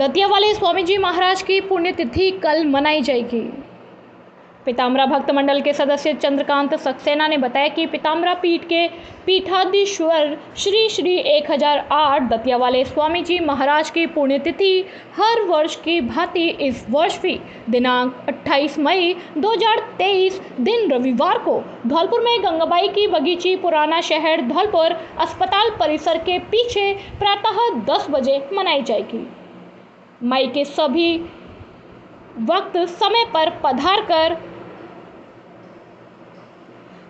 दतिया वाले स्वामी जी महाराज की पुण्यतिथि कल मनाई जाएगी। पीताम्बरा भक्त मंडल के सदस्य चंद्रकांत सक्सेना ने बताया कि पीताम्बरा पीठ के पीठाधीश्वर श्री श्री 1008 दतिया वाले स्वामी जी महाराज की पुण्यतिथि हर वर्ष की भांति इस वर्ष भी दिनांक 28 मई 2023 दिन रविवार को धौलपुर में गंगाबाई की बगीची पुराना शहर धौलपुर अस्पताल परिसर के पीछे प्रातः 10 बजे मनाई जाएगी। मई के सभी वक्त समय पर पधारकर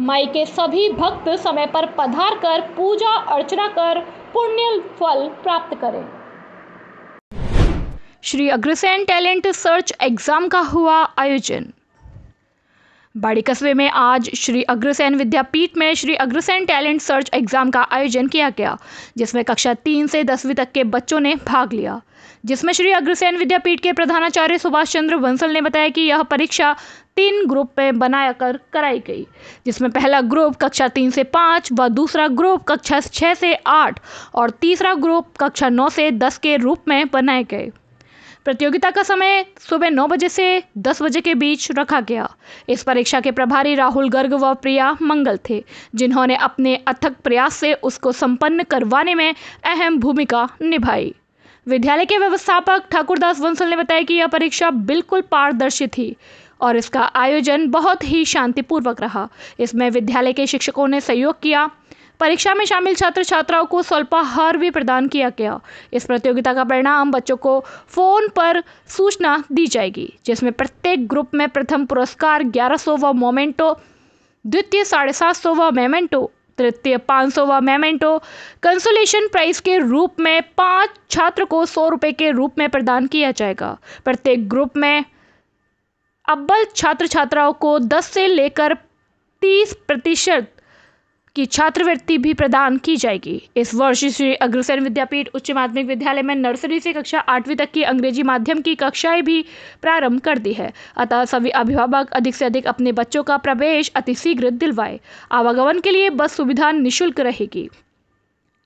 माई के सभी भक्त समय पर पधारकर पूजा अर्चना कर पुण्य फल प्राप्त करें। Shri Agrasen talent search exam का हुआ आयोजन। बाड़ी कस्बे में आज श्री अग्रसेन विद्यापीठ में Shri Agrasen talent search exam का आयोजन किया गया, जिसमें कक्षा 3 से 10वीं तक के बच्चों ने भाग लिया। जिसमें श्री अग्रसेन विद्यापीठ के प्रधानाचार्य सुभाष चंद्र बंसल ने बताया कि यह परीक्षा 3 ग्रुप में बनाकर कराई गई, जिसमें पहला ग्रुप कक्षा 3 से 5 व दूसरा ग्रुप कक्षा 6 से 8 और तीसरा ग्रुप कक्षा 9 से 10 के रूप में बनाए गए। प्रतियोगिता का समय सुबह 9 बजे से 10 बजे के बीच रखा गया। इस परीक्षा के प्रभारी राहुल गर्ग व प्रिया मंगल थे, जिन्होंने अपने अथक प्रयास से उसको संपन्न करवाने में अहम भूमिका निभाई। विद्यालय के व्यवस्थापक ठाकुरदास बंसल ने बताया कि यह परीक्षा बिल्कुल पारदर्शी थी और इसका आयोजन बहुत ही शांतिपूर्वक रहा। इसमें विद्यालय के शिक्षकों ने सहयोग किया। परीक्षा में शामिल छात्र छात्राओं को स्वल्पाहार भी प्रदान किया गया। इस प्रतियोगिता का परिणाम बच्चों को फोन पर सूचना दी जाएगी, जिसमें प्रत्येक ग्रुप में प्रथम पुरस्कार 1100वां मोमेंटो, द्वितीय 750वां मोमेंटो, तृतीय 500वां मोमेंटो, कंसोलेशन प्राइज के रूप में 5 छात्र को 100 रुपये के रूप में प्रदान किया जाएगा। प्रत्येक ग्रुप में अव्वल छात्र छात्राओं को 10 से लेकर 30% की छात्रवृत्ति भी प्रदान की जाएगी। इस वर्ष श्री अग्रसेन विद्यापीठ उच्च माध्यमिक विद्यालय में नर्सरी से कक्षा 8वीं तक की अंग्रेजी माध्यम की कक्षाएं भी प्रारंभ कर दी है। अतः सभी अभिभावक अधिक से अधिक अपने बच्चों का प्रवेश अतिशीघ्र दिलवाए। आवागमन के लिए बस सुविधा निःशुल्क रहेगी।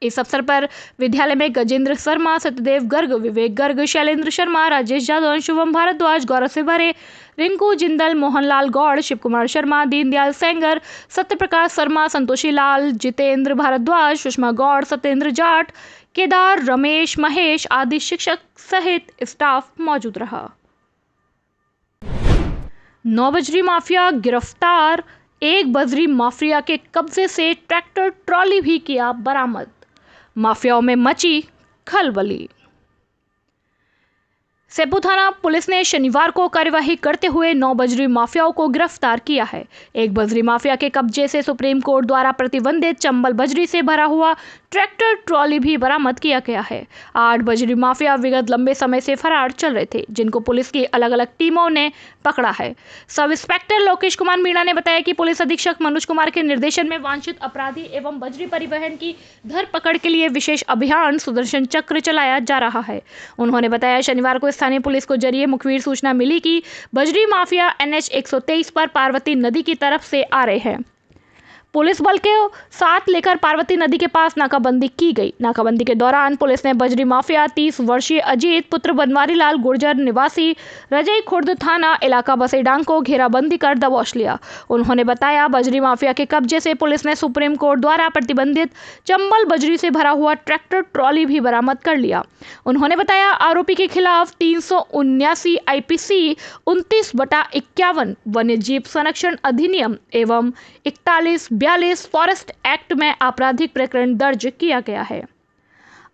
इस अवसर पर विद्यालय में गजेंद्र शर्मा, सत्यदेव गर्ग, विवेक गर्ग, शैलेंद्र शर्मा, राजेश यादव, शुभम भारद्वाज, गौरव सिभरे, रिंकू जिंदल, मोहनलाल गौड़, शिव कुमार शर्मा, दीनदयाल सेंगर, सत्यप्रकाश शर्मा, संतोषी लाल, जितेंद्र भारद्वाज, सुषमा गौड़, सत्येंद्र जाट, केदार, रमेश, महेश आदि शिक्षक सहित स्टाफ मौजूद रहा। 9 बजरी माफिया गिरफ्तार। 1 बजरी माफिया के कब्जे से ट्रैक्टर ट्रॉली भी किया बरामद। माफियाओं में मची खलबली। सेपू थाना पुलिस ने शनिवार को कार्यवाही करते हुए 9 बजरी माफियाओं को गिरफ्तार किया है। 1 बजरी माफिया के कब्जे से सुप्रीम कोर्ट द्वारा प्रतिबंधित चंबल बजरी से भरा हुआ ट्रैक्टर ट्रॉली भी बरामद किया गया है। 8 बजरी माफिया विगत लंबे समय से फरार चल रहे थे, जिनको पुलिस की अलग अलग टीमों ने पकड़ा है। सब इंस्पेक्टर लोकेश कुमार मीणा ने बताया कि पुलिस अधीक्षक मनोज कुमार के निर्देशन में वांछित अपराधी एवं बजरी परिवहन की धरपकड़ के लिए विशेष अभियान सुदर्शन चक्र चलाया जा रहा है। उन्होंने बताया, शनिवार को स्थानीय पुलिस को जरिए मुखबिर सूचना मिली कि बजरी माफिया NH 123 पर पार्वती नदी की तरफ से आ रहे हैं। पुलिस बल के साथ लेकर पार्वती नदी के पास नाकाबंदी की गई। नाकाबंदी के दौरान पुलिस ने बजरी माफिया 30 वर्षीय अजीत पुत्र बनवारी लाल गुर्जर निवासी रजई खुर्द थाना इलाका बसेडांग को घेराबंदी कर दबोच लिया। उन्होंने बताया, बजरी माफिया के कब्जे से पुलिस ने सुप्रीम कोर्ट द्वारा प्रतिबंधित चंबल बजरी से भरा हुआ ट्रैक्टर ट्रॉली भी बरामद कर लिया। उन्होंने बताया, आरोपी के खिलाफ 379 IPC 29/51 वन्य जीव संरक्षण अधिनियम एवं 41-42 फॉरेस्ट एक्ट में आपराधिक प्रकरण दर्ज किया गया है।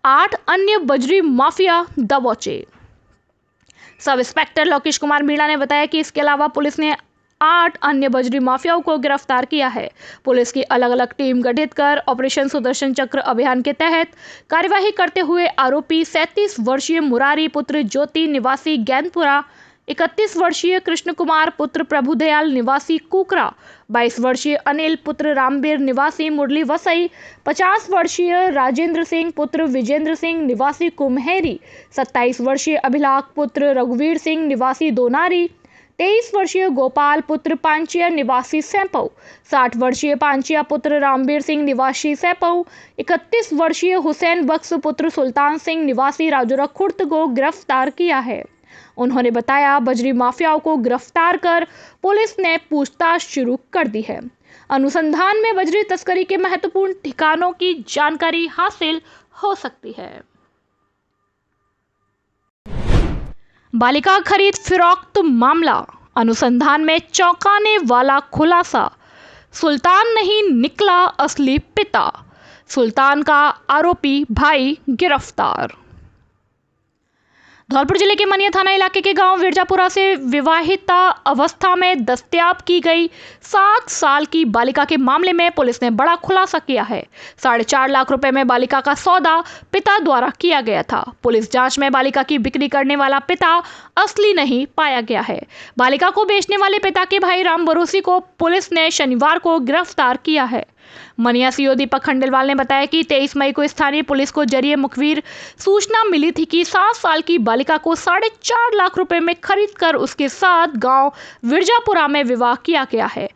8 अन्य बजरी mafia दबोचे। Sub inspector Lokesh Kumar Meena ने बताया कि इसके अलावा पुलिस ने 8 अन्य बजरी माफियाओं को गिरफ्तार किया है। पुलिस की अलग अलग टीम गठित कर ऑपरेशन सुदर्शन चक्र अभियान के तहत कार्यवाही करते हुए आरोपी 37 वर्षीय मुरारी पुत्र ज्योति निवासी गैंदपुरा, 31 वर्षीय कृष्ण कुमार पुत्र प्रभुदयाल निवासी कुकरा, 22 वर्षीय अनिल पुत्र रामबीर निवासी मुरली वसई, 50 वर्षीय राजेंद्र सिंह पुत्र विजेंद्र सिंह निवासी कुम्हेरी, 27 वर्षीय अभिलाख पुत्र रघुवीर सिंह निवासी दोनारी, 23 वर्षीय गोपाल पुत्र पांचिया निवासी सैंपऊ, 60 वर्षीय पांचिया पुत्र रामवीर सिंह निवासी सैंपऊ, 31 वर्षीय हुसैन बख्श पुत्र सुल्तान सिंह निवासी राजौरा खुर्द को गिरफ्तार किया है। उन्होंने बताया, बजरी माफियाओं को गिरफ्तार कर पुलिस ने पूछताछ शुरू कर दी है। अनुसंधान में बजरी तस्करी के महत्वपूर्ण ठिकानों की जानकारी हासिल हो सकती है। बालिका खरीद फिरौख्त मामला, अनुसंधान में चौंकाने वाला खुलासा। सुल्तान नहीं निकला असली पिता, सुल्तान का आरोपी भाई गिरफ्तार। धौलपुर जिले के मनिया थाना इलाके के गांव विरजापुरा से विवाहिता अवस्था में दस्तयाब की गई 7 साल की बालिका के मामले में पुलिस ने बड़ा खुलासा किया है। 4.5 लाख रुपए में बालिका का सौदा पिता द्वारा किया गया था। पुलिस जांच में बालिका की बिक्री करने वाला पिता असली नहीं पाया गया है। बालिका को बेचने वाले पिता के भाई राम भरोसी को पुलिस ने शनिवार को गिरफ्तार किया है। मनिया सीओ दीपक खंडेलवाल ने बताया कि 23 मई को स्थानीय पुलिस को जरिए मुखबिर सूचना मिली थी कि 7 साल की बालिका को 4.5 लाख रुपए में खरीदकर उसके साथ गांव विरजापुरा में विवाह किया गया है।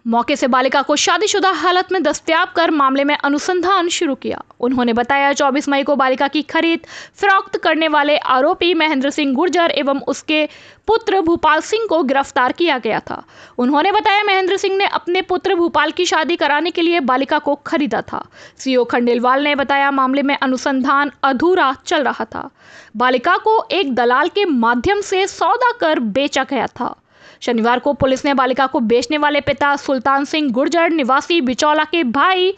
मौके से बालिका को शादीशुदा हालत में दस्तयाब कर मामले में अनुसंधान शुरू किया। उन्होंने बताया, 24 मई को बालिका की खरीद फरोख्त करने वाले आरोपी महेंद्र सिंह गुर्जर एवं उसके पुत्र भूपाल सिंह को गिरफ्तार किया गया था। उन्होंने बताया, महेंद्र सिंह ने अपने पुत्र भूपाल की शादी कराने के लिए बालिका को खरीदा था। सीओ खंडेलवाल ने बताया, मामले में अनुसंधान अधूरा चल रहा था। बालिका को एक दलाल के माध्यम से सौदा कर बेचा गया था। शनिवार को पुलिस ने बालिका को बेचने वाले पिता सुल्तान सिंह गुर्जर निवासी बिचौला के भाई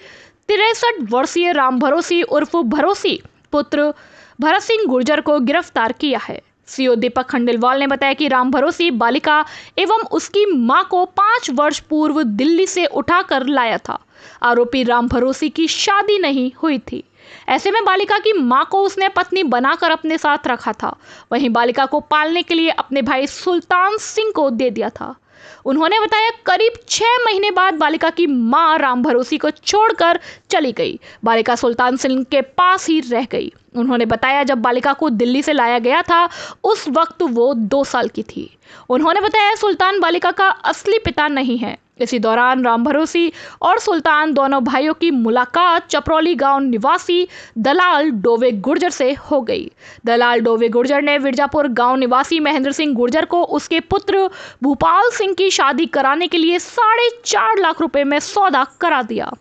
63 वर्षीय राम भरोसी उर्फ भरोसी पुत्र भरत सिंह गुर्जर को गिरफ्तार किया है। सीओ दीपक खंडेलवाल ने बताया कि राम भरोसी बालिका एवं उसकी मां को 5 वर्ष पूर्व दिल्ली से उठाकर लाया था। आरोपी राम भरोसी की शादी नहीं हुई थी। ऐसे में बालिका की मां को उसने पत्नी बनाकर अपने साथ रखा था। वहीं बालिका को पालने के लिए अपने भाई सुल्तान सिंह को दे दिया था। उन्होंने बताया, करीब 6 महीने बाद बालिका की मां राम भरोसी को छोड़कर चली गई। बालिका सुल्तान सिंह के पास ही रह गई। उन्होंने बताया, जब बालिका को दिल्ली से लाया गया था उस वक्त वो 2 साल की थी। उन्होंने बताया, सुल्तान बालिका का असली पिता नहीं है। इसी दौरान राम भरोसी और सुल्तान दोनों भाइयों की मुलाकात चपरौली गांव निवासी दलाल डोवे गुर्जर से हो गई। दलाल डोवे गुर्जर ने विरजापुर गांव निवासी महेंद्र सिंह गुर्जर को उसके पुत्र भूपाल सिंह की शादी कराने के लिए 4.5 लाख रुपए में सौदा करा दिया।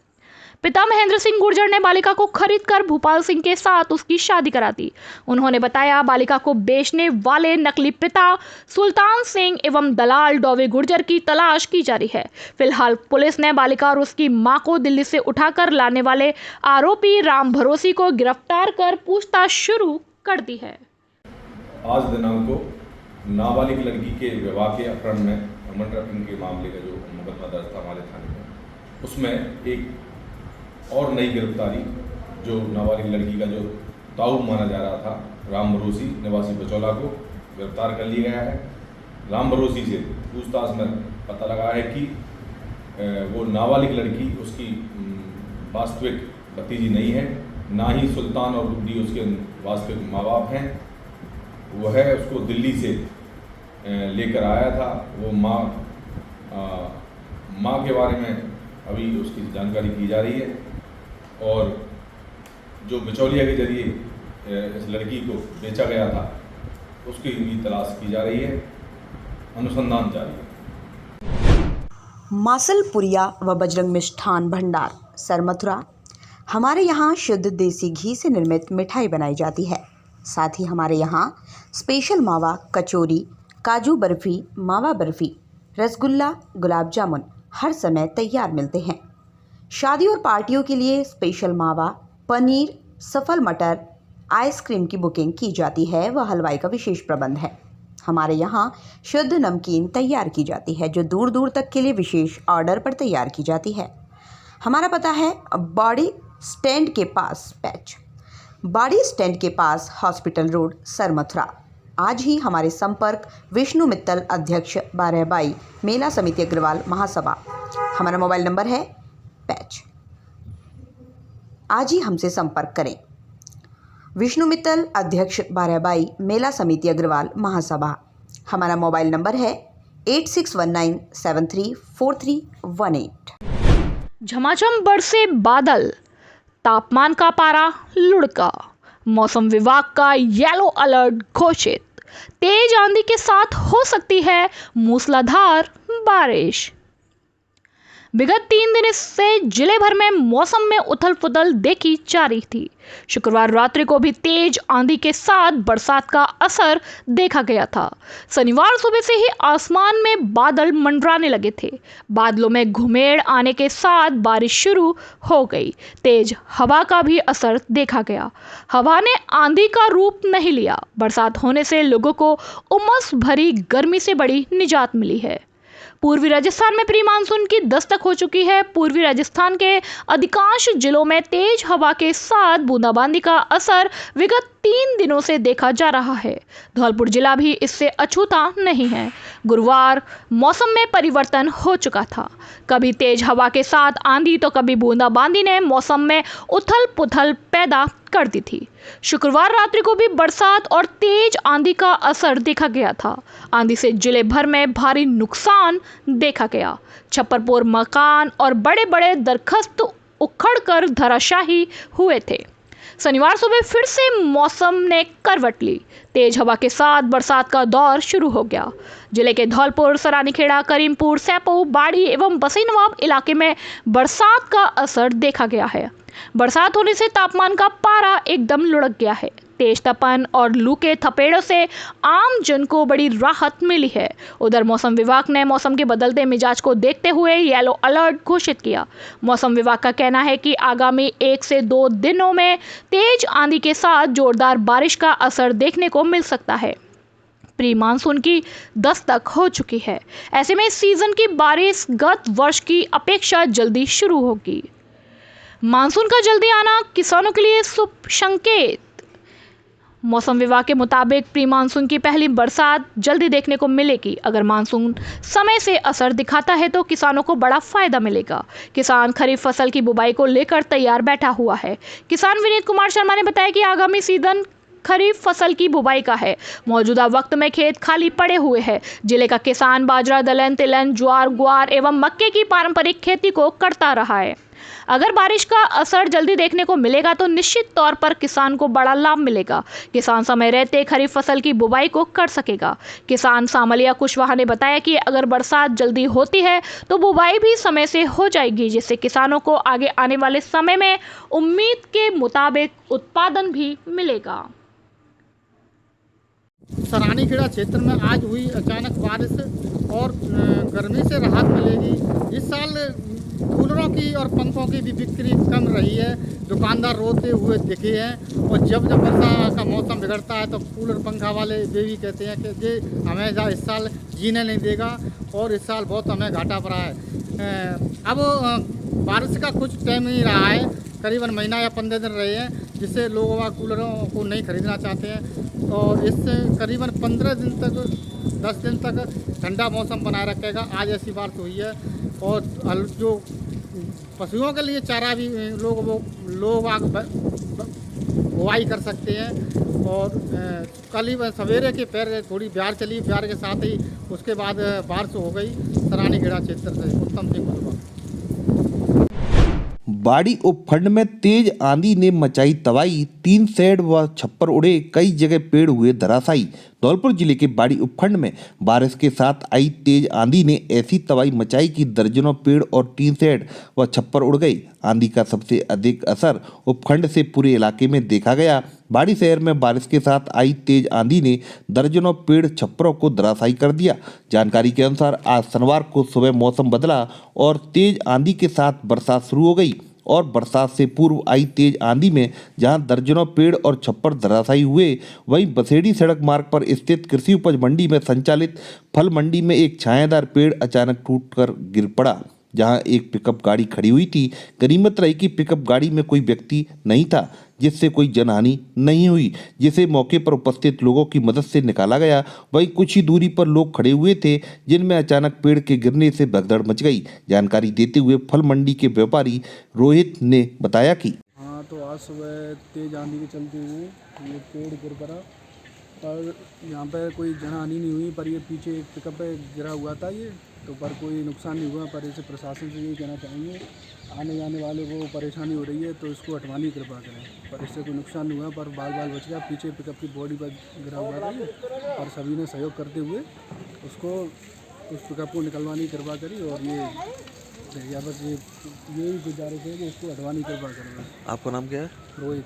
पिता महेंद्र सिंह गुर्जर ने बालिका को खरीदकर भूपाल सिंह के साथ उसकी शादी करा दी। उन्होंने बताया, बालिका को बेचने वाले नकली पिता सुल्तान सिंह एवं दलाल डोवे गुर्जर की तलाश की जा रही है। फिलहाल पुलिस ने बालिका और उसकी मां को दिल्ली से उठाकर लाने वाले आरोपी राम भरोसी को गिरफ्तार कर पूछताछ शुरू कर दी है। आज दिनांक को नाबालिग लड़की के विवाह के अपहरण में ह्यूमन ट्रैफिकिंग के मामले का जो मुकदमा दर्ज था हमारे थाने में, उसमें एक और नई गिरफ्तारी जो नाबालिग लड़की का जो ताऊ माना जा रहा था राम भरोसी निवासी बिचौला को गिरफ्तार कर लिया गया है। राम भरोसी से पूछताछ में पता लगा है कि वो नाबालिग लड़की उसकी वास्तविक भतीजी नहीं है, ना ही सुल्तान और गुड्डी उसके वास्तविक माँ बाप हैं। वह उसको दिल्ली से लेकर आया था। वो माँ के बारे में अभी उसकी जानकारी की जा रही है और जो बिचौलिया के जरिए इस लड़की को बेचा गया था उसकी भी तलाश की जा रही है। अनुसंधान जारी है। मासलपुरिया व बजरंग मिष्ठान भंडार सरमथुरा। हमारे यहाँ शुद्ध देसी घी से निर्मित मिठाई बनाई जाती है। साथ ही हमारे यहाँ स्पेशल मावा कचौरी, काजू बर्फ़ी, मावा बर्फ़ी, रसगुल्ला, गुलाब जामुन हर समय तैयार मिलते हैं। शादी और पार्टियों के लिए स्पेशल मावा, पनीर, सफल मटर, आइसक्रीम की बुकिंग की जाती है व हलवाई का विशेष प्रबंध है। हमारे यहाँ शुद्ध नमकीन तैयार की जाती है जो दूर दूर तक के लिए विशेष ऑर्डर पर तैयार की जाती है। हमारा पता है बॉडी स्टैंड के पास पैच, बॉडी स्टैंड के पास हॉस्पिटल रोड सरमथुरा। आज ही हमारे संपर्क विष्णु मित्तल अध्यक्ष 12/22 मेला समिति अग्रवाल महासभा। हमारा मोबाइल नंबर है पैच। आज ही हमसे संपर्क करें। विष्णु मित्तल अध्यक्ष 12/22 मेला समिति अग्रवाल महासभा। हमारा मोबाइल नंबर है 8619734318। झमाझम बरसे बादल, तापमान का पारा लुढ़का, मौसम विभाग का येलो अलर्ट घोषित, तेज आंधी के साथ हो सकती है मूसलाधार बारिश। विगत 3 दिन से जिले भर में मौसम में उथल पुथल देखी जा रही थी। शुक्रवार रात्रि को भी तेज आंधी के साथ बरसात का असर देखा गया था। शनिवार सुबह से ही आसमान में बादल मंडराने लगे थे। बादलों में घुमेड़ आने के साथ बारिश शुरू हो गई। तेज हवा का भी असर देखा गया। हवा ने आंधी का रूप नहीं लिया। बरसात होने से लोगों को उमस भरी गर्मी से बड़ी निजात मिली है। पूर्वी राजस्थान में प्री मानसून की दस्तक हो चुकी है। पूर्वी राजस्थान के अधिकांश जिलों में तेज हवा के साथ बूंदाबांदी का असर विगत 3 दिनों से देखा जा रहा है। धौलपुर जिला भी इससे अछूता नहीं है। गुरुवार मौसम में परिवर्तन हो चुका था। कभी तेज हवा के साथ आंधी तो कभी बूंदाबांदी ने मौसम में उथल पुथल पैदा कर दी थी। शुक्रवार रात्रि को भी बरसात और तेज आंधी का असर देखा गया था। आंधी से जिले भर में भारी नुकसान देखा गया। छप्परपुर मकान और बड़े बड़े दरख्त उखड़कर धराशायी हुए थे। शनिवार सुबह फिर से मौसम ने करवट ली। तेज हवा के साथ बरसात का दौर शुरू हो गया। जिले के धौलपुर, सरानीखेड़ा, करीमपुर, सैपो, बाड़ी एवं बसई नवाब इलाके में बरसात का असर देखा गया है। बरसात होने से तापमान का पारा एकदम लुढ़क गया है। तेज तपन और लू के थपेड़ों से आम जन को बड़ी राहत मिली है। उधर मौसम विभाग ने मौसम के बदलते मिजाज को देखते हुए येलो अलर्ट घोषित किया। मौसम विभाग का कहना है कि आगामी 1 से 2 दिनों में तेज आंधी के साथ जोरदार बारिश का असर देखने को मिल सकता है। प्री मानसून की दस्तक हो चुकी है। ऐसे में इस सीजन की बारिश गत वर्ष की अपेक्षा जल्दी शुरू होगी। मानसून का जल्दी आना किसानों के लिए शुभ संकेत। मौसम विभाग के मुताबिक प्री मानसून की पहली बरसात जल्दी देखने को मिलेगी। अगर मानसून समय से असर दिखाता है तो किसानों को बड़ा फायदा मिलेगा। किसान खरीफ फसल की बुवाई को लेकर तैयार बैठा हुआ है। किसान विनीत कुमार शर्मा ने बताया कि आगामी सीजन खरीफ फसल की बुवाई का है। मौजूदा वक्त में खेत खाली पड़े हुए हैं। जिले का किसान बाजरा, दलहन, तिलहन, ज्वार, ग्वार एवं मक्के की पारंपरिक खेती को करता रहा है। अगर बारिश का असर जल्दी देखने को मिलेगा तो निश्चित तौर पर किसान को बड़ा लाभ मिलेगा। किसान समय रहते खरीफ फसल की बुवाई को कर सकेगा। किसान सामलिया कुशवाहा ने बताया कि अगर बरसात जल्दी होती है तो बुवाई भी समय से हो जाएगी, जिससे किसानों को आगे आने वाले समय में उम्मीद के मुताबिक उत्पादन भी मिलेगा। सरानीखेड़ा क्षेत्र में आज हुई अचानक बारिश और गर्मी से राहत मिलेगी। इस साल कूलरों की और पंखों की भी बिक्री कम रही है। दुकानदार रोते हुए दिखे हैं। और जब वर्षा का मौसम बिगड़ता है तो कूलर पंखा वाले वे भी कहते हैं कि ये हमें इस साल जीने नहीं देगा और इस साल बहुत हमें घाटा पड़ा है। अब बारिश का कुछ टाइम ही रहा है, करीबन महीना या 15 दिन रहे हैं, जिससे लोग वहाँ कूलरों को नहीं खरीदना चाहते हैं। और इससे करीबन 15 दिन तक 10 दिन तक ठंडा मौसम बनाए रखेगा। आज ऐसी बारिश हुई है और जो पशुओं के लिए चारा भी लोग बुवाई कर सकते हैं। और कल ही सवेरे के पैर थोड़ी ब्यार चली, ब्यार के साथ ही उसके बाद बारिश हो गई। सरानीखेड़ा क्षेत्र से उत्तम सिंह कुशवाहा। बाड़ी उपखंड में तेज आंधी ने मचाई तबाही। 3 शेड व छप्पर उड़े, कई जगह पेड़ हुए धराशायी। धौलपुर जिले के बाड़ी उपखंड में बारिश के साथ आई तेज आंधी ने ऐसी तबाही मचाई कि दर्जनों पेड़ और 3 शेड व छप्पर उड़ गए। आंधी का सबसे अधिक असर उपखंड से पूरे इलाके में देखा गया। बाड़ी शहर में बारिश के साथ आई तेज आंधी ने दर्जनों पेड़ छप्परों को धराशायी कर दिया। जानकारी के अनुसार आज शनिवार को सुबह मौसम बदला और तेज आंधी के साथ बरसात शुरू हो गई। और बरसात से पूर्व आई तेज आंधी में जहां दर्जनों पेड़ और छप्पर धराशायी हुए, वहीं बसेड़ी सड़क मार्ग पर स्थित कृषि उपज मंडी में संचालित फल मंडी में एक छायादार पेड़ अचानक टूटकर गिर पड़ा। जहां एक पिकअप गाड़ी खड़ी हुई थी। गनीमत रही कि पिकअप गाड़ी में कोई व्यक्ति नहीं था, जिससे कोई जनहानि नहीं हुई, जिसे मौके पर उपस्थित लोगों की मदद से निकाला गया। वहीं कुछ ही दूरी पर लोग खड़े हुए थे, जिनमें अचानक पेड़ के गिरने से भगदड़ मच गई। जानकारी देते हुए फल मंडी के व्यापारी रोहित ने बताया कि हाँ, तो आज सुबह तेज आंधी के चलते हुए ये पेड़ गिर पड़ा पर यहाँ पे कोई जनहानि नहीं हुई, पर ये पीछे एक पिकअप पे गिरा हुआ था ये, तो पर कोई नुकसान नहीं हुआ। पर इसे प्रशासन से यही कहना चाहेंगे, आने जाने वाले को परेशानी हो रही है तो इसको हटवाने की कृपा करें। पर इससे कोई नुकसान नहीं हुआ, पर बाल बाल बच गया। पीछे पिकअप की बॉडी पर गिरा हुआ था ये, और सभी ने सहयोग करते हुए उसको उस पिकअप को निकलवाने की कृपा करी। और ये भैया बस यही गुजारिश है कि इसको हटवाने की कृपा करें। आपका नाम क्या है? रोहित।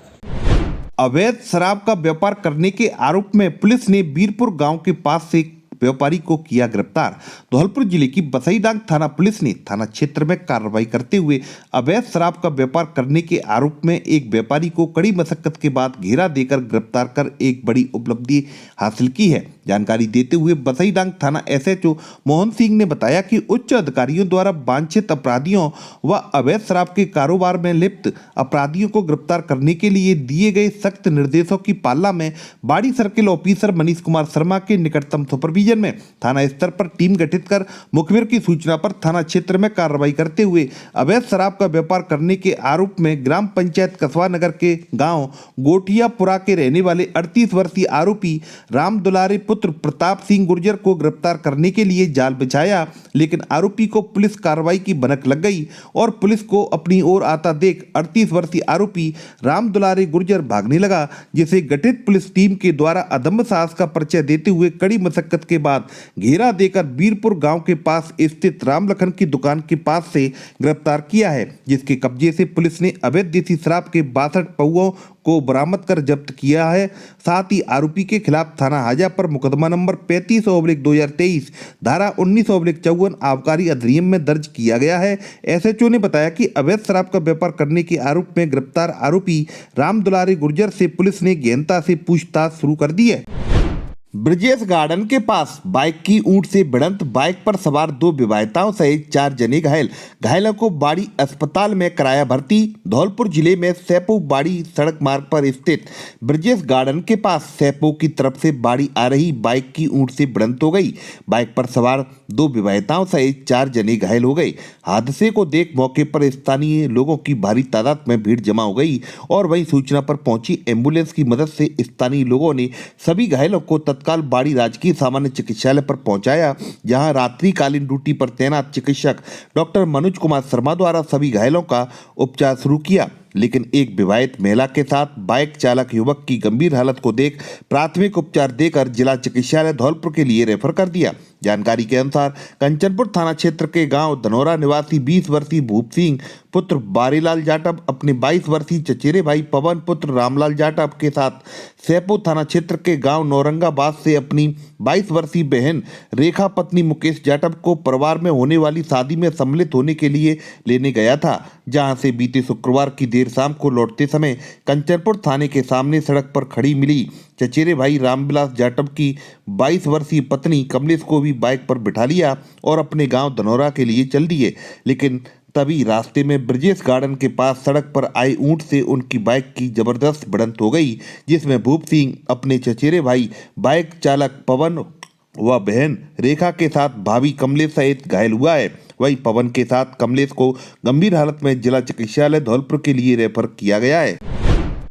अवैध शराब का व्यापार करने के आरोप में पुलिस ने बीरपुर गांव के पास से व्यापारी को किया गिरफ्तार। धौलपुर जिले की बसईडांग थाना पुलिस ने थाना क्षेत्र में कार्रवाई करते हुए अवैध शराब का व्यापार करने के आरोप में एक व्यापारी को कड़ी मशक्कत के बाद घेरा देकर गिरफ्तार कर एक बड़ी उपलब्धि हासिल की है। जानकारी देते हुए बसईडांग थाना एसएचओ मोहन सिंह ने बताया कि उच्च अधिकारियों द्वारा वांछित अपराधियों व अवैध शराब के कारोबार में लिप्त अपराधियों को गिरफ्तार करने के लिए दिए गए सख्त निर्देशों की पालना में बाड़ी सर्किल ऑफिसर मनीष कुमार शर्मा के निकटतम सुपरविजन में थाना स्तर पर टीम गठित कर मुखबिर की सूचना पर थाना क्षेत्र में कार्रवाई करते हुए अवैध शराब का व्यापार करने के आरोप में ग्राम पंचायत कसवा नगर के गांव गोठियापुरा के रहने वाले 38 वर्षीय आरोपी राम दुलारे पुत्र प्रताप सिंह गुर्जर को गिरफ्तार करने के लिए जाल बिछाया, लेकिन आरोपी को पुलिस कार्रवाई की भनक लग गई और पुलिस को अपनी ओर आता देख 38 वर्षीय आरोपी राम दुलारे गुर्जर भागने लगा, जिसे गठित पुलिस टीम के द्वारा अदम्य साहस का परिचय देते हुए कड़ी मशक्कत के बाद घेरा देकर बीरपुर गांव के पास स्थित राम लखन की दुकान के पास से गिरफ्तार किया है, जिसके कब्जे से पुलिस ने अवैध देसी शराब के 62 पौओं को बरामद कर जब्त किया है। साथ ही आरोपी के खिलाफ थाना हाजा पर मुकदमा नंबर 35/2023 धारा 19/54 आबकारी अधिनियम में दर्ज किया गया है। एसएचओ ने बताया कि अवैध शराब का व्यापार करने के आरोप में गिरफ्तार आरोपी राम दुलारे गुर्जर से पुलिस ने गहनता से पूछताछ शुरू कर दी है। ब्रिजेश गार्डन के पास बाइक की ऊंट से भिड़ंत, बाइक पर सवार 2 विवाहिताओं सहित 4 जने घायल। घायलों को बाड़ी अस्पताल में कराया भर्ती। धौलपुर जिले में सैपो बाड़ी सड़क मार्ग पर स्थित ब्रिजेश गार्डन के पास सैपो की तरफ से बाड़ी आ रही बाइक की ऊंट से भिड़ंत हो गई। बाइक पर सवार 2 विवाहिताओं सहित 4 जने घायल हो गए। हादसे को देख मौके पर स्थानीय लोगों की भारी तादाद में भीड़ जमा हो गई और वहीं सूचना पर पहुंची एम्बुलेंस की मदद से स्थानीय लोगों ने सभी घायलों को तत्काल बाड़ी राजकीय सामान्य चिकित्सालय पर पहुंचाया, जहां रात्रिकालीन ड्यूटी पर तैनात चिकित्सक डॉक्टर मनोज कुमार शर्मा द्वारा सभी घायलों का उपचार शुरू किया। लेकिन एक विवाहित महिला के साथ बाइक चालक युवक की गंभीर हालत को देख प्राथमिक उपचार देकर जिला चिकित्सालय धौलपुर के लिए रेफर कर दिया। जानकारी के अनुसार कंचनपुर थाना क्षेत्र के गांव धनौरा निवासी 20 वर्षीय भूप सिंह पुत्र बारीलाल जाटव अपने 22 वर्षीय चचेरे भाई पवन पुत्र रामलाल जाटव के साथ सैपो थाना क्षेत्र के गांव नौरंगाबाद से अपनी 22 वर्षीय बहन रेखा पत्नी मुकेश जाटव को परिवार में होने वाली शादी में सम्मिलित होने के लिए लेने गया था, जहां से बीते शुक्रवार की देर शाम को लौटते समय कंचनपुर थाने के सामने सड़क पर खड़ी मिली चचेरे भाई रामविलास जाटव की 22 वर्षीय पत्नी कमलेश को भी बाइक पर बिठा लिया और अपने गांव धनौरा के लिए चल दिए। लेकिन तभी रास्ते में ब्रिजेश गार्डन के पास सड़क पर आए ऊंट से उनकी बाइक की जबरदस्त भिड़ंत हो गई, जिसमें भूप सिंह अपने चचेरे भाई बाइक चालक पवन व बहन रेखा के साथ भाभी कमलेश सहित घायल हुआ है। वहीं पवन के साथ कमलेश को गंभीर हालत में जिला चिकित्सालय धौलपुर के लिए रेफर किया गया है।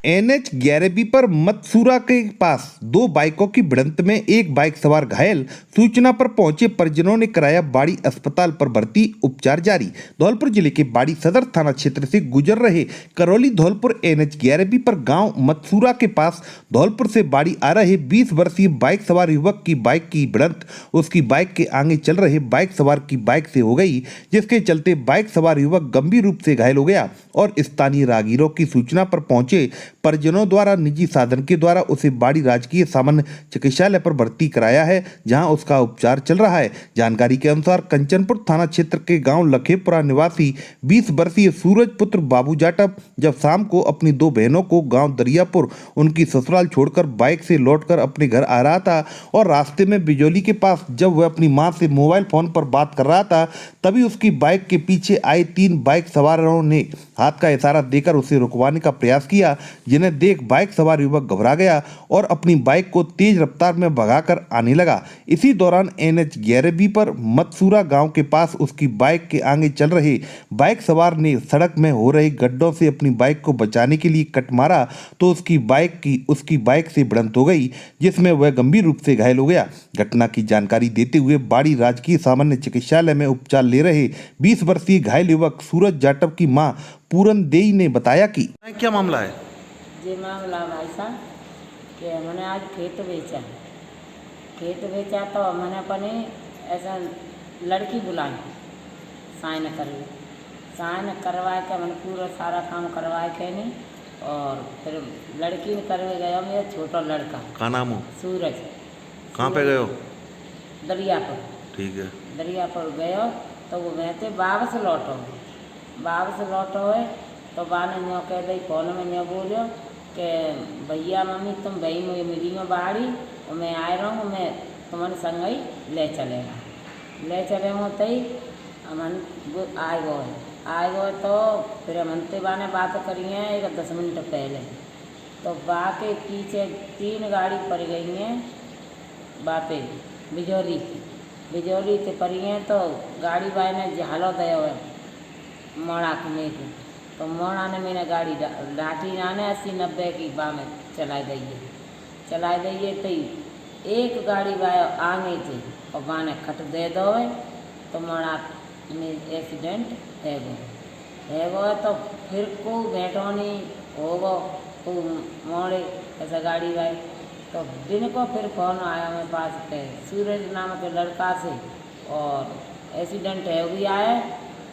NH 11B पर मतसूरा के पास 2 बाइकों की भिड़ंत में एक बाइक सवार घायल। सूचना पर पहुंचे परिजनों ने कराया बाड़ी अस्पताल पर भर्ती, उपचार जारी। धौलपुर जिले के बाड़ी सदर थाना क्षेत्र से गुजर रहे करौली धौलपुर NH 11B पर गांव मतसूरा के पास धौलपुर से बाड़ी आ रहे 20 वर्षीय बाइक सवार युवक की बाइक की भिड़ंत उसकी बाइक के आगे चल रहे बाइक सवार की बाइक से हो गई, जिसके चलते बाइक सवार युवक गंभीर रूप से घायल हो गया और स्थानीय राहगीरों की सूचना पर पहुंचे परिजनों द्वारा निजी साधन के द्वारा उसे बाड़ी राजकीय सामान्य चिकित्सालय पर भर्ती कराया है, जहां उसका उपचार चल रहा है। जानकारी के अनुसार कंचनपुर थाना क्षेत्र के गांव लखेपुरा निवासी 20 वर्षीय सूरज पुत्र बाबू जाटव जब शाम को अपनी 2 बहनों को गांव दरियापुर उनकी ससुराल छोड़कर बाइक से लौटकर अपने घर आ रहा था और रास्ते में बिजौली के पास जब वह अपनी मां से मोबाइल फोन पर बात कर रहा था, तभी उसकी बाइक के पीछे आए 3 बाइक सवारों ने हाथ का इशारा देकर उसे रुकवाने का प्रयास किया, जिन्हें देख बाइक सवार युवक घबरा गया और अपनी बाइक को तेज रफ्तार में भगाकर आने लगा। इसी दौरान NH 11B पर मतसूरा गांव के पास उसकी बाइक के आगे चल रहे बाइक सवार ने सड़क में हो रहे गड्ढों से अपनी बाइक को बचाने के लिए कट मारा तो उसकी बाइक से भिड़ंत हो गई, जिसमें वह गंभीर रूप से घायल हो गया। घटना की जानकारी देते हुए बाड़ी राजकीय सामान्य चिकित्सालय में उपचार ले रहे 20 वर्षीय घायल युवक सूरज जाटव की मां पूरन देई ने बताया कि क्या मामला है? जी मामला भाई साहब कि मैंने आज खेत बेचा तो मैंने अपनी ऐसा लड़की बुलाई साइन करवा के मैंने पूरा सारा काम करवाए के नहीं, और फिर लड़की ने करवे गया मेरा छोटा लड़का। का नाम हो? सूरज। कहाँ पे गए हो? दरिया पर। ठीक है। दरिया पर गयो तो वो कहते वापस लौटो है तो बा ने न्यों कह दी फोन में न्यों बोलियो कि भैया मम्मी तुम भाई मुझे मिली हो बाड़ी और मैं आए रहा हूँ, मैं तुम्हारे संग ही ले चले हो तई अमन आए गए तो फिर अमनते बा ने बात करी है 10 मिनट पहले, तो बा के पीछे 3 गाड़ी पड़ गई हैं बातें बिजौली से पड़ी हैं, तो गाड़ी बाई ने झालो दिया है मोड़ा के तो मोड़ा ने मैंने गाड़ी डाटी नाने 80-90 की बा में चलाई दईए तो एक गाड़ी बाय आगे थी और बा ने खट दे दो है तो मोड़ा में एक्सीडेंट है गो तो फिर को भेटोनी होगो को मोड़े ऐसा गाड़ी बाई तो दिन को फिर फोन आया मेरे पास के सूरज नाम के लड़का से और एक्सीडेंट है गया है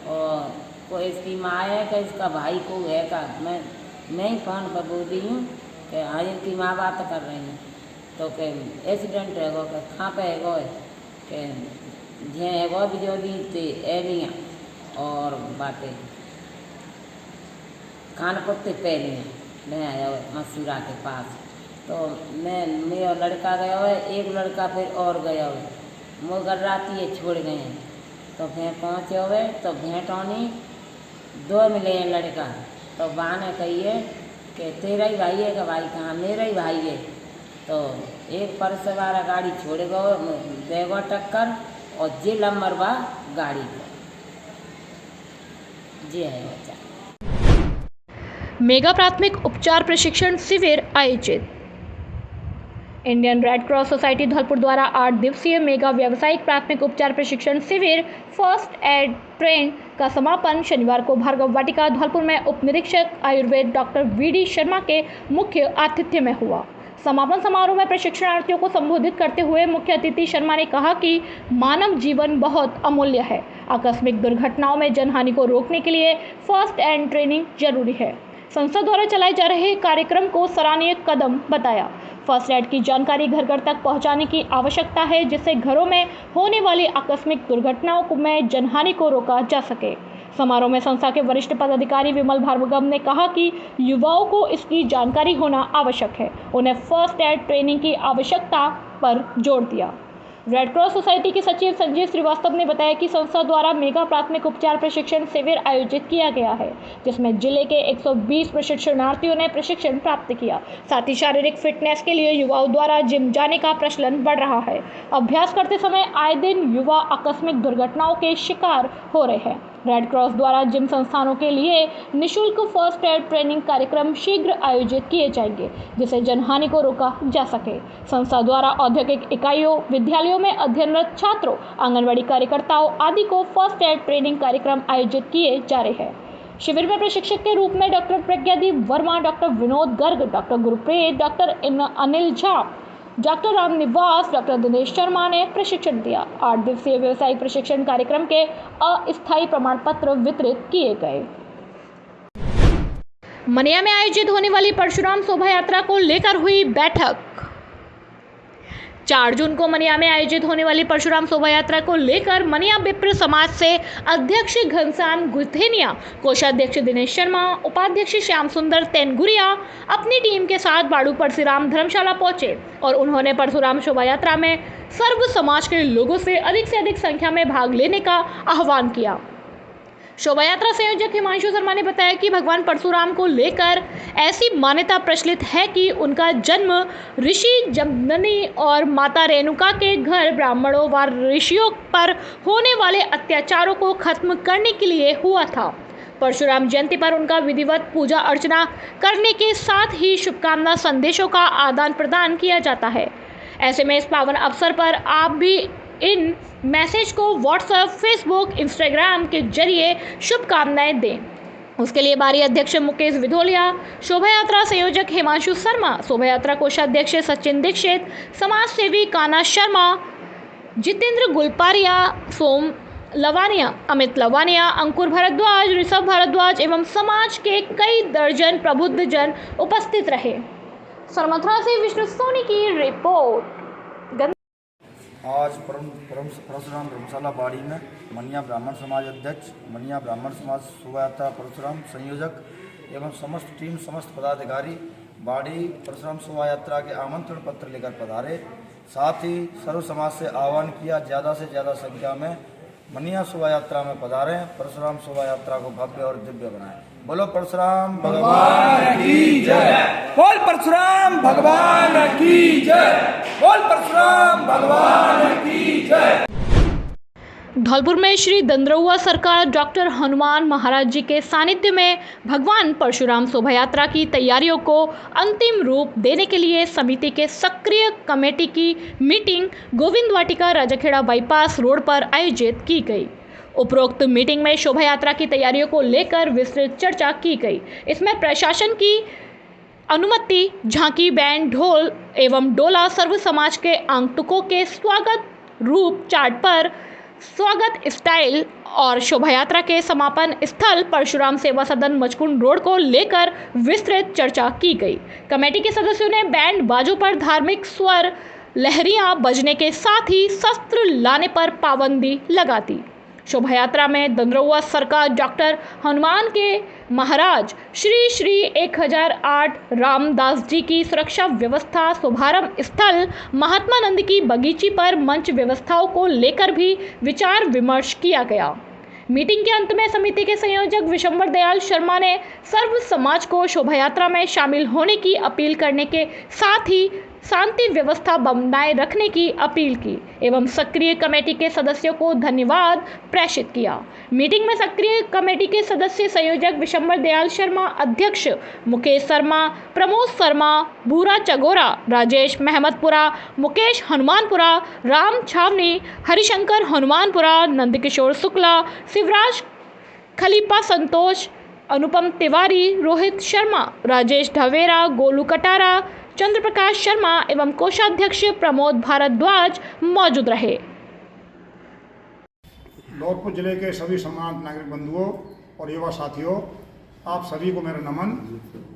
और कोई इसकी माँ है कि इसका भाई को है का मैं ही फ़ोन पर बोल दी हूँ कि हाँ इनकी माँ बात कर रही हैं तो के एक्सीडेंट है गो के कहाँ पे है गो के जे है गो बिजौली से एलियाँ और बातें कानपुर से पहलियाँ मैं आया हुआ मसूरा के पास, तो मेरा लड़का गया हुआ है, एक लड़का फिर और गया हुआ है, मगर राती ये छोड़ गए हैं तो फिर पहुँचे हुए तो भेंटौनी 2 मिले हैं लड़का, तो बा ने कहिए कि तेरा ही भाई है कि भाई कहाँ? मेरा ही भाई है। तो एक पर सवार गाड़ी छोड़ गो देगो टक्कर और जे लम्बरवा गाड़ी को जी है बच्चा। मेगा प्राथमिक उपचार प्रशिक्षण शिविर आयोजित। Indian red cross society Dholpur द्वारा 8 दिवसीय मेगा व्यावसायिक प्राथमिक उपचार प्रशिक्षण शिविर फर्स्ट एड ट्रेन का समापन शनिवार को भार्गव वाटिका धौलपुर में उप निरीक्षक आयुर्वेद डॉक्टर VD शर्मा के मुख्य आतिथ्य में हुआ। समापन समारोह में प्रशिक्षणार्थियों को संबोधित करते हुए मुख्य अतिथि शर्मा ने कहा कि मानव जीवन बहुत अमूल्य है। आकस्मिक दुर्घटनाओं में जनहानि को रोकने के लिए फर्स्ट एड ट्रेनिंग जरूरी है। संस्था द्वारा चलाए जा रहे कार्यक्रम को सराहनीय कदम बताया। फर्स्ट एड की जानकारी घर घर तक पहुंचाने की आवश्यकता है, जिससे घरों में होने वाली आकस्मिक दुर्घटनाओं में जनहानि को रोका जा सके। समारोह में संस्था के वरिष्ठ पदाधिकारी विमल भार्गव ने कहा कि युवाओं को इसकी जानकारी होना आवश्यक है। उन्हें फर्स्ट एड ट्रेनिंग की आवश्यकता पर जोर दिया। रेड क्रॉस सोसाइटी के सचिव संजय श्रीवास्तव ने बताया कि संस्था द्वारा मेगा प्राथमिक उपचार प्रशिक्षण शिविर आयोजित किया गया है, जिसमें जिले के 120 प्रशिक्षणार्थियों ने प्रशिक्षण प्राप्त किया। साथ ही शारीरिक फिटनेस के लिए युवाओं द्वारा जिम जाने का प्रचलन बढ़ रहा है। अभ्यास करते समय आए दिन युवा आकस्मिक दुर्घटनाओं के शिकार हो रहे हैं। रेड क्रॉस द्वारा जिम संस्थानों के लिए निःशुल्क फर्स्ट एड ट्रेनिंग कार्यक्रम शीघ्र आयोजित किए जाएंगे, जिससे जनहानि को रोका जा सके। संस्था द्वारा औद्योगिक इकाइयों, विद्यालयों में अध्ययनरत छात्रों, आंगनबाड़ी कार्यकर्ताओं आदि को फर्स्ट एड ट्रेनिंग कार्यक्रम आयोजित किए जा रहे हैं। शिविर में प्रशिक्षक के रूप में doctor Pragyadeep Verma, doctor Vinod Garg, doctor Gurpreet, doctor Anil Jha, doctor Ram Niwas, doctor Dinesh Sharma ने प्रशिक्षण दिया। 8 दिवसीय व्यवसायिक प्रशिक्षण कार्यक्रम के अस्थायी प्रमाण पत्र वितरित किए गए। मनिया में आयोजित होने वाली परशुराम शोभा यात्रा को लेकर हुई बैठक। 4 जून को मनिया में आयोजित होने वाली परशुराम शोभा यात्रा को लेकर मनिया विप्र समाज से अध्यक्ष घनश्याम गुथेनिया, कोषाध्यक्ष दिनेश शर्मा, उपाध्यक्ष श्याम सुंदर तेनगुरिया अपनी टीम के साथ बाड़ू परशुराम धर्मशाला पहुंचे और उन्होंने परशुराम शोभा यात्रा में सर्व समाज के लोगों से अधिक संख्या में भाग लेने का आह्वान किया। शोभा यात्रा संयोजक हिमांशु शर्मा ने बताया कि भगवान परशुराम को लेकर ऐसी मान्यता प्रचलित है कि उनका जन्म ऋषि जमदग्नि और माता रेणुका के घर ब्राह्मणों व ऋषियों पर होने वाले अत्याचारों को खत्म करने के लिए हुआ था। परशुराम जयंती पर उनका विधिवत पूजा अर्चना करने के साथ ही शुभकामना संदेशों का आदान प्रदान किया जाता है। ऐसे में इस पावन अवसर पर आप भी इन मैसेज को व्हाट्सएप, फेसबुक, इंस्टाग्राम के जरिए शुभकामनाएं दें। उसके लिए बारी अध्यक्ष मुकेश विधोलिया, शोभा यात्रा संयोजक हिमांशु शर्मा, शोभा यात्रा कोषाध्यक्ष सचिन दीक्षित, समाज सेवी कान्हा शर्मा, जितेंद्र गुलपारिया, सोम लवानिया, अमित लवानिया, अंकुर भारद्वाज, ऋषभ भारद्वाज एवं समाज के कई दर्जन प्रबुद्ध जन उपस्थित रहे। सरमथुरा से विष्णु सोनी की रिपोर्ट। आज परशुराम धर्मशाला बाड़ी में मनिया ब्राह्मण समाज अध्यक्ष, मनिया ब्राह्मण समाज शोभा यात्रा परशुराम संयोजक एवं समस्त टीम, समस्त पदाधिकारी बाड़ी परशुराम शोभा यात्रा के आमंत्रण पत्र लेकर पधारे। साथ ही सर्व समाज से आह्वान किया ज़्यादा से ज़्यादा संख्या में मनिया शोभा यात्रा में पधारें, परशुराम शोभा यात्रा को भव्य और दिव्य बनाएं। बोलो परशुराम भगवान की जय। बोल परशुराम भगवान की जय। बोल परशुराम भगवान की जय। धौलपुर में श्री दंद्रउआ सरकार डॉक्टर हनुमान महाराज जी के सानिध्य में भगवान परशुराम शोभा यात्रा की तैयारियों को अंतिम रूप देने के लिए समिति के सक्रिय कमेटी की मीटिंग गोविंद वाटिका राजाखेड़ा बाईपास रोड पर आयोजित की गई। उपरोक्त मीटिंग में शोभा यात्रा की तैयारियों को लेकर विस्तृत चर्चा की गई। इसमें प्रशासन की अनुमति, झांकी, बैंड, ढोल एवं डोला, सर्व समाज के आगंतुकों के स्वागत रूप चार्ट पर स्वागत स्टाइल और शोभा यात्रा के समापन स्थल परशुराम सेवा सदन मचकुंड रोड को लेकर विस्तृत चर्चा की गई। कमेटी के सदस्यों ने बैंड बाजों पर धार्मिक स्वर लहरियां बजने के साथ ही शस्त्र लाने पर पाबंदी लगा दी। शोभा यात्रा में दंद्रउआ सरकार डॉक्टर हनुमान के महाराज श्री 1008 रामदास जी की सुरक्षा व्यवस्था, शुभारंभ स्थल महात्मानंद की बगीची पर मंच व्यवस्थाओं को लेकर भी विचार विमर्श किया गया। मीटिंग के अंत में समिति के संयोजक विशंबर दयाल शर्मा ने सर्व समाज को शोभा यात्रा में शामिल होने की अपील करने के साथ ही शांति व्यवस्था बनाए रखने की अपील की एवं सक्रिय कमेटी के सदस्यों को धन्यवाद प्रेषित किया। मीटिंग में सक्रिय कमेटी के सदस्य संयोजक विशंबर दयाल शर्मा, अध्यक्ष मुकेश शर्मा, प्रमोद शर्मा, भूरा चगोरा, राजेश महमदपुरा, मुकेश हनुमानपुरा, राम छावनी, हरिशंकर हनुमानपुरा, नंदकिशोर शुक्ला, शिवराज खलीफा, संतोष, अनुपम तिवारी, रोहित शर्मा, राजेश ढवेरा, गोलू कटारा, चंद्र प्रकाश शर्मा एवं कोषाध्यक्ष प्रमोद भारद्वाज मौजूद रहे। धौलपुर जिले के सभी सम्मानित नागरिक बंधुओं और युवा साथियों, आप सभी को मेरा नमन।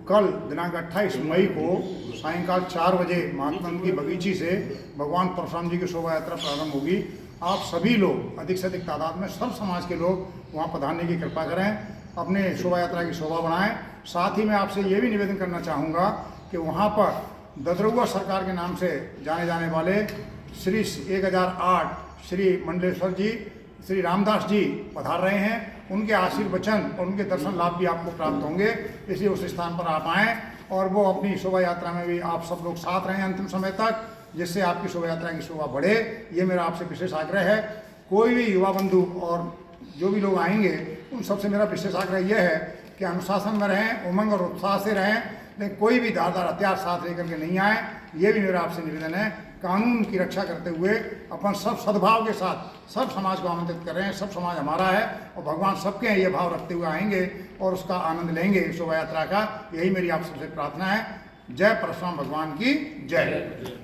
कल दिनांक 28 मई को सायंकाल 4 बजे महात्मानंद की बगीची से भगवान परशुराम जी की शोभा यात्रा प्रारंभ होगी। आप सभी लोग अधिक से अधिक तादाद में सब समाज के लोग वहां पधारने की कृपा करें, अपने शोभा यात्रा की शोभा बढ़ाएं। साथ ही मैं आपसे ये भी निवेदन करना चाहूँगा कि वहाँ पर दंद्रउआ सरकार के नाम से जाने जाने वाले श्री 1008 श्री मंडलेश्वर जी, श्री रामदास जी पधार रहे हैं। उनके आशीर्वचन और उनके दर्शन लाभ भी आपको प्राप्त होंगे, इसलिए उस स्थान पर आप आएँ और वो अपनी शोभा यात्रा में भी आप सब लोग साथ रहें अंतिम समय तक, जिससे आपकी शोभा यात्रा की शोभा बढ़े। ये मेरा आपसे विशेष आग्रह है। कोई भी युवा बंधु और जो भी लोग आएंगे उन सबसे मेरा विशेष आग्रह यह है कि अनुशासन में रहें, उमंग और उत्साह से रहें, लेकिन कोई भी धारदार हथियार साथ लेकर के नहीं आए। ये भी मेरा आपसे निवेदन है। कानून की रक्षा करते हुए अपन सब सद्भाव के साथ सब समाज को आमंत्रित कर रहे हैं। सब समाज हमारा है और भगवान सबके हैं, ये भाव रखते हुए आएंगे और उसका आनंद लेंगे शोभा यात्रा का। यही मेरी आप सबसे प्रार्थना है। जय परशुराम भगवान की जय।